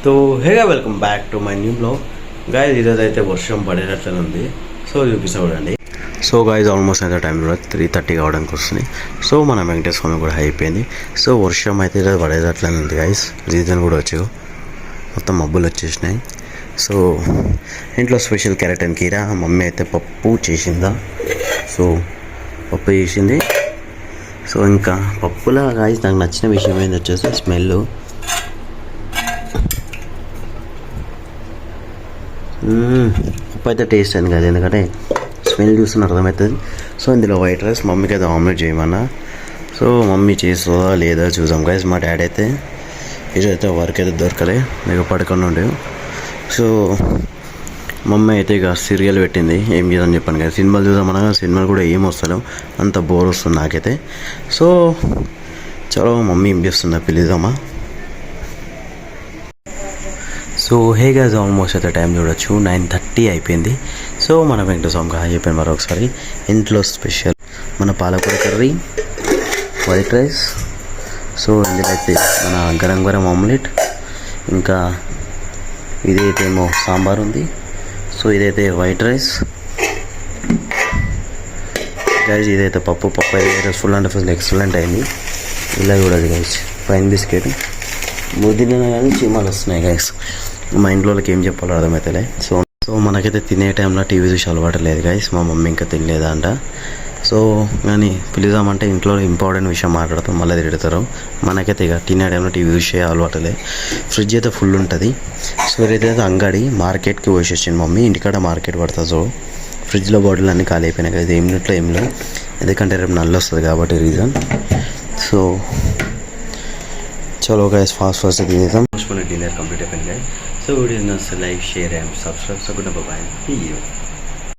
So హేగా welcome back to my new vlog guys. ఈరోజు అయితే వర్షం పడేటట్లనే ఉంది. సో చూపిస్తా చూడండి. సో గాయస్ ఆల్మోస్ట్ అయితే టైం కూడా 3:30 కావడానికి వస్తుంది. సో మన వెంకటేశ్వర స్వామి కూడా అయిపోయింది. సో వర్షం అయితే ఈరోజు పడేటట్లనే ఉంది గాయస్. రీజన్ కూడా వచ్చావు, మొత్తం మబ్బులు వచ్చేసినాయి. సో ఇంట్లో స్పెషల్ క్యారెట్ అండ్ కీరా. మమ్మీ అయితే పప్పు చేసిందా. సో పప్పు చేసింది. సో ఇంకా పప్పులా గాయస్ నాకు నచ్చిన విషయం ఏంటి వచ్చేసి స్మెల్. పప్పు అయితే టేస్ట్ అని కాదు, ఎందుకంటే స్మెల్ చూస్తున్న అర్థమవుతుంది. సో ఇందులో వైట్ రైస్, మమ్మీకి అయితే ఆమ్లెట్ చేయమన్నా. సో మమ్మీ చేస్తుందా లేదా చూద్దాం గైస్. మా డాడీ అయితే ఈరోజైతే వర్క్ అయితే దొరకలే, మీకు పడుకొని ఉండే. సో మమ్మీ అయితే ఇక సీరియల్ పెట్టింది. ఏం చేద్దాం చెప్పాను కదా, సినిమాలు చూద్దామనగా సినిమాలు కూడా ఏం వస్తలేవు, అంత బోర్ వస్తుంది నాకైతే. సో చలో మమ్మీ ఏం చేస్తుందా పిలుద్దామా. సో హే గైస్ ఆల్మోస్ట్ అయితే టైం చూడొచ్చు 9:30 అయిపోయింది. సో మన వెంకటేశ్వర స్వామికి అయిపోయింది మరొకసారి. ఇంట్లో స్పెషల్ మన పాలకూర కర్రీ, వైట్ రైస్. సో ఇందులో అయితే మన గరం గరం ఆమ్లెట్, ఇంకా ఇదైతే ఏమో సాంబార్ ఉంది. సో ఇదైతే వైట్ రైస్ గైస్. ఇదైతే పప్పు అయితే ఫుల్ అంటే ఫుల్ ఎక్సలెంట్ అయింది. ఇలా చూడాలి గైస్. పైన బిస్కెట్ ముదిరిన కానీ చీమాలు వస్తున్నాయి గైస్. మా ఇంట్లో వాళ్ళకి ఏం చెప్పాలో అర్థమవుతలే. సో మనకైతే తినే టైంలో టీవీ చూసి అలవాటు లేదు గైస్. మా మమ్మీ ఇంకా తినలేదంట. సో కానీ పిలుదామంటే ఇంట్లో ఇంపార్టెంట్ విషయం మాట్లాడతాం, మళ్ళీ తిడతారు. మనకైతే ఇక తినే టైంలో టీవీ చూసే అలవాటులే. ఫ్రిడ్జ్ అయితే ఫుల్ ఉంటుంది. సో ఇదైతే అంగడి మార్కెట్కి పోసేసింది మమ్మీ. ఇంటికాడ మార్కెట్ పడుతుంది. సో ఫ్రిడ్జ్లో బాటిల్ అన్నీ ఖాళీ అయిపోయినాయి కదా, ఏం ఇంట్లో ఏం లేవు, ఎందుకంటే రేపు నల్లు వస్తుంది కాబట్టి రీజన్. సో చలో గైస్ ఫాస్ట్ తినేద్దాం. డిన్నర్ కంప్లీట్ అయిపోయింది గైస్. సో వీడియో నచ్చితే like, share and subscribe. So good bye.